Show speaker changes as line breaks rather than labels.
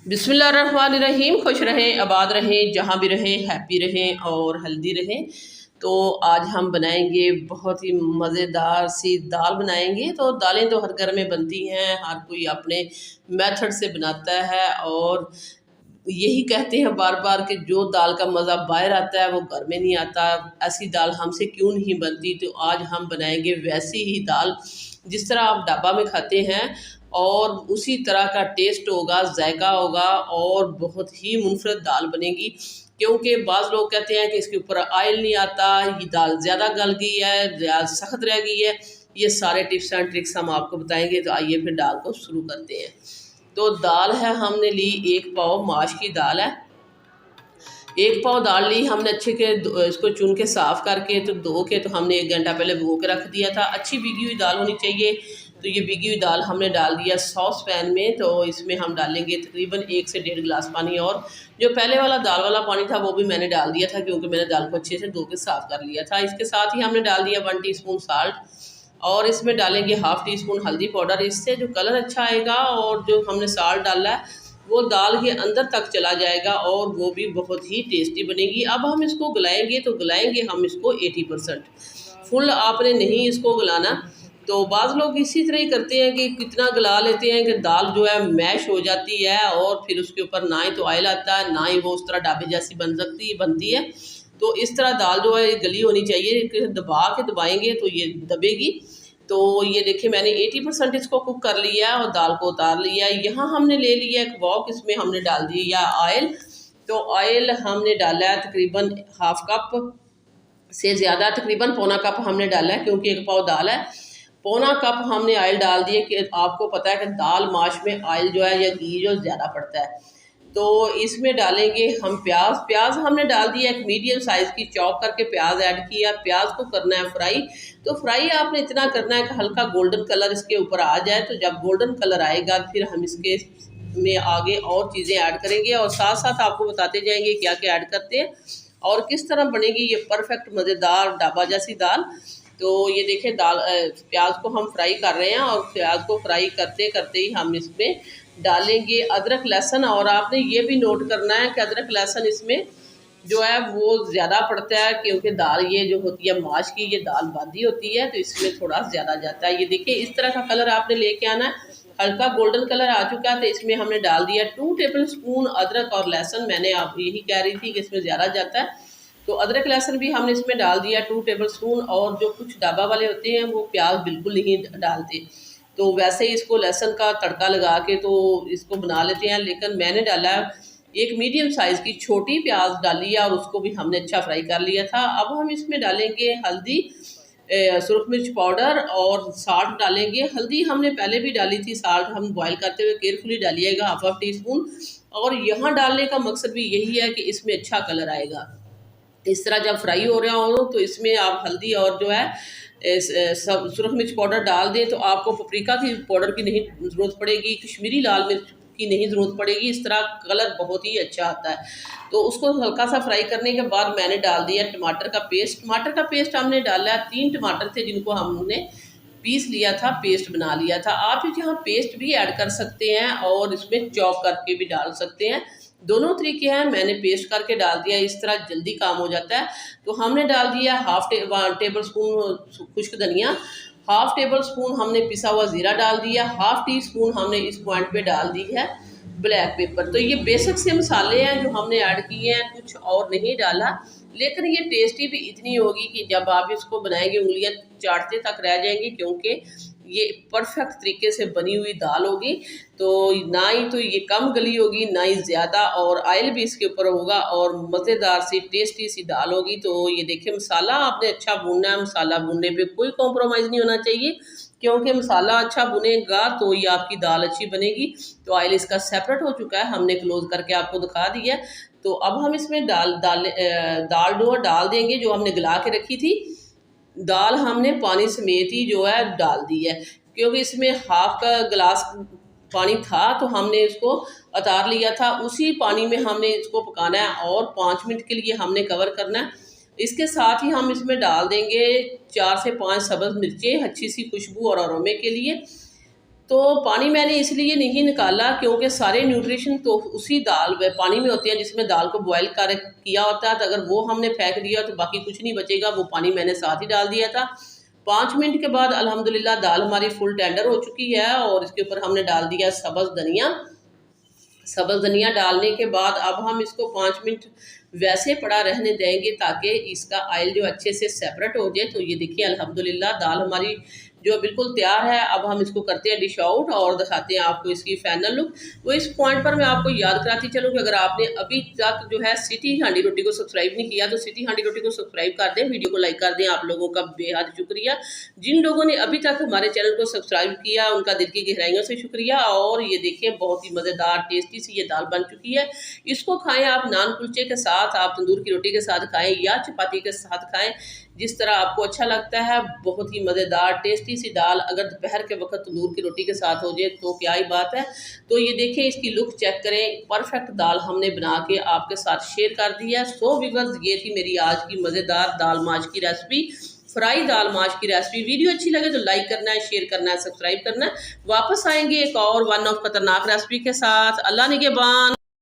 बिस्मिल्लाहिर्रहमानिर्रहीम। खुश रहें, आबाद रहें, जहाँ भी रहें, हैप्पी रहें और हेल्दी रहें। तो आज हम बनाएंगे बहुत ही मज़ेदार सी दाल बनाएंगे। तो दालें तो हर घर में बनती हैं, हर कोई अपने मेथड से बनाता है और यही कहते हैं बार बार कि जो दाल का मज़ा बाहर आता है वो घर में नहीं आता। ऐसी दाल हमसे क्यों नहीं बनती। तो आज हम बनाएंगे वैसी ही दाल जिस तरह आप ढाबा में खाते हैं, और उसी तरह का टेस्ट होगा, जायका होगा और बहुत ही मुनफरद दाल बनेगी। क्योंकि बाज़ लोग कहते हैं कि इसके ऊपर ऑयल नहीं आता, ये दाल ज़्यादा गल गई है, ज़्यादा सख्त रह गई है। ये सारे टिप्स एंड ट्रिक्स हम आपको बताएंगे। तो आइए फिर दाल को शुरू करते हैं। तो दाल है, हमने ली 1 पाव माश की दाल है। 1 पाव दाल ली हमने, अच्छे के इसको चुन के साफ़ करके तो धो के तो हमने 1 घंटा पहले भिगो के रख दिया था। अच्छी भीगी हुई दाल होनी चाहिए। तो ये भीगी हुई दाल हमने डाल दिया सॉस पैन में। तो इसमें हम डालेंगे तकरीबन 1 से 1.5 गिलास पानी, और जो पहले वाला दाल वाला पानी था वो भी मैंने डाल दिया था, क्योंकि मैंने दाल को अच्छे से धो के साफ़ कर लिया था। इसके साथ ही हमने डाल दिया 1 टीस्पून साल्ट, और इसमें डालेंगे 1/2 टीस्पून हल्दी पाउडर। इससे जो कलर अच्छा आएगा, और जो हमने साल्ट डाला है वो दाल के अंदर तक चला जाएगा और वो भी बहुत ही टेस्टी बनेगी। अब हम इसको गलाएंगे, तो गलाएंगे हम इसको 80%, फुल आपने नहीं इसको गलाना। तो बाज़ लोग इसी तरह ही करते हैं कि कितना गला लेते हैं कि दाल जो है मैश हो जाती है, और फिर उसके ऊपर ना ही तो ऑयल आता है, ना ही वो उस तरह ढाबे जैसी बनती है। तो इस तरह दाल जो है गली होनी चाहिए, कि दबा के दबाएंगे तो ये दबेगी। तो ये देखिए मैंने 80% इसको कुक कर लिया है और दाल को उतार लिया है। यहाँ हमने ले लिया एक वॉक, इसमें हमने डाल दिया ऑयल। तो ऑयल हमने डाला है तकरीबन 1/2 कप से ज़्यादा, तकरीबन पौना कप हमने डाला है, क्योंकि 1 पाव दाल है। पौना कप हमने ऑयल डाल दिए। कि आपको पता है कि दाल माश में ऑयल जो है या घी जो ज़्यादा पड़ता है। तो इसमें डालेंगे हम प्याज। प्याज हमने डाल दिया एक मीडियम साइज़ की, चॉप करके प्याज ऐड किया। प्याज को करना है फ्राई। तो फ्राई आपने इतना करना है कि हल्का गोल्डन कलर इसके ऊपर आ जाए। तो जब गोल्डन कलर आएगा फिर हम इसके में आगे और चीज़ें ऐड करेंगे, और साथ साथ आपको बताते जाएंगे क्या क्या ऐड करते हैं और किस तरह बनेगी ये परफेक्ट मज़ेदार ढाबा जैसी दाल। तो ये देखिए दाल, प्याज को हम फ्राई कर रहे हैं, और प्याज को फ्राई करते करते ही हम इसमें डालेंगे अदरक लहसुन। और आपने ये भी नोट करना है कि अदरक लहसुन इसमें जो है वो ज़्यादा पड़ता है, क्योंकि दाल ये जो होती है माश की, ये दाल बादी होती है, तो इसमें थोड़ा ज़्यादा जाता है। ये देखिए इस तरह का कलर आपने लेके आना है, हल्का गोल्डन कलर आ चुका है। तो इसमें हमने डाल दिया 2 टेबल स्पून अदरक और लहसुन। मैंने आप यही कह रही थी कि इसमें ज़्यादा जाता है। तो अदरक लहसुन भी हमने इसमें डाल दिया 2 टेबल स्पून। और जो कुछ ढाबा वाले होते हैं वो प्याज बिल्कुल नहीं डालते, तो वैसे ही इसको लहसुन का तड़का लगा के तो इसको बना लेते हैं। लेकिन मैंने डाला एक मीडियम साइज़ की छोटी प्याज डाली है, और उसको भी हमने अच्छा फ्राई कर लिया था। अब हम इसमें डालेंगे हल्दी, सुरख मिर्च पाउडर और साल्ट डालेंगे। हल्दी हमने पहले भी डाली थी, साल्ट हम बॉयल करते हुए केयरफुली डालिएगा 1/2 टीस्पून। और यहाँ डालने का मकसद भी यही है कि इसमें अच्छा कलर आएगा। इस तरह जब फ्राई हो रहा हो तो इसमें आप हल्दी और जो है सब सुरख मिर्च पाउडर डाल दें। तो आपको पपरिका की पाउडर की नहीं ज़रूरत पड़ेगी, कश्मीरी लाल मिर्च की नहीं ज़रूरत पड़ेगी। इस तरह कलर बहुत ही अच्छा आता है। तो उसको हल्का सा फ्राई करने के बाद मैंने डाल दिया टमाटर का पेस्ट। टमाटर का पेस्ट हमने डाला है, 3 टमाटर थे जिनको हमने पीस लिया था, पेस्ट बना लिया था। आप यहाँ पेस्ट भी ऐड कर सकते हैं और इसमें चॉप करके भी डाल सकते हैं, दोनों तरीके हैं। मैंने पेस्ट करके डाल दिया, इस तरह जल्दी काम हो जाता है। तो हमने डाल दिया 1/2 टेबल स्पून खुश्क धनिया, 1/2 टेबल स्पून हमने पिसा हुआ ज़ीरा डाल दिया, 1/2 टीस्पून हमने इस पॉइंट पे डाल दी है ब्लैक पेपर। तो ये बेसिक से मसाले हैं जो हमने ऐड किए हैं, कुछ और नहीं डाला। लेकिन ये टेस्टी भी इतनी होगी कि जब आप इसको बनाएंगे उंगलियां चाटते तक रह जाएंगी, क्योंकि ये परफेक्ट तरीके से बनी हुई दाल होगी। तो ना ही तो ये कम गली होगी, ना ही ज़्यादा, और ऑयल भी इसके ऊपर होगा, और मज़ेदार सी टेस्टी सी दाल होगी। तो ये देखिए मसाला आपने अच्छा भूनना है, मसाला भूनने पे कोई कॉम्प्रोमाइज़ नहीं होना चाहिए, क्योंकि मसाला अच्छा भुनेगा तो ये आपकी दाल अच्छी बनेगी। तो ऑयल इसका सेपरेट हो चुका है, हमने क्लोज करके आपको दिखा दिया। तो अब हम इसमें दाल डो डाल देंगे जो हमने गला के रखी थी। दाल हमने पानी समेत ही जो है डाल दी है, क्योंकि इसमें 1/2 का गिलास पानी था, तो हमने इसको उतार लिया था। उसी पानी में हमने इसको पकाना है और 5 मिनट के लिए हमने कवर करना है। इसके साथ ही हम इसमें डाल देंगे 4 से 5 सब्ज़ मिर्चें, अच्छी सी खुशबू और अरोमे के लिए। तो पानी मैंने इसलिए नहीं निकाला क्योंकि सारे न्यूट्रिशन तो उसी दाल में पानी में होते हैं जिसमें दाल को बॉयल कर किया होता है। तो अगर वो हमने फेंक दिया तो बाकी कुछ नहीं बचेगा। वो पानी मैंने साथ ही डाल दिया था। 5 मिनट के बाद अल्हम्दुलिल्लाह दाल हमारी फुल टेंडर हो चुकी है और इसके ऊपर हमने डाल दिया सब्ज़ धनिया। सब्ज़ धनिया डालने के बाद अब हम इसको 5 मिनट वैसे पड़ा रहने देंगे ताकि इसका ऑयल जो अच्छे से सेपरेट हो जाए। तो ये देखिए अल्हम्दुलिल्लाह दाल हमारी जो बिल्कुल तैयार है। अब हम इसको करते हैं डिश आउट और दिखाते हैं आपको इसकी फाइनल लुक। तो इस पॉइंट पर मैं आपको याद कराती चलूँ कि अगर आपने अभी तक जो है सिटी हांडी रोटी को सब्सक्राइब नहीं किया तो सिटी हांडी रोटी को सब्सक्राइब कर दें, वीडियो को लाइक कर दें। आप लोगों का बेहद शुक्रिया। जिन लोगों ने अभी तक हमारे चैनल को सब्सक्राइब किया उनका दिल की गहराइयों से शुक्रिया। और ये देखिए बहुत ही मज़ेदार टेस्टी सी ये दाल बन चुकी है। इसको खाएँ आप नान कुलचे के साथ, आप तंदूर की रोटी के साथ खाएँ या चपाती के साथ खाएँ, जिस तरह आपको अच्छा लगता है। बहुत ही मज़ेदार टेस्टी सी दाल अगर दोपहर के वक्त तंदूर की रोटी के साथ हो जाए तो क्या ही बात है। तो ये देखें इसकी लुक चेक करें। परफेक्ट दाल हमने बना के आपके साथ शेयर कर दी है। सो व्यूअर्स ये थी मेरी आज की मज़ेदार दाल माश की रेसिपी, फ्राई दाल माश की रेसिपी। वीडियो अच्छी लगे तो लाइक करना है, शेयर करना है, सब्सक्राइब करना है। वापस आएंगे एक और वन ऑफ खतरनाक रेसिपी के साथ। अल्लाह निगहबान।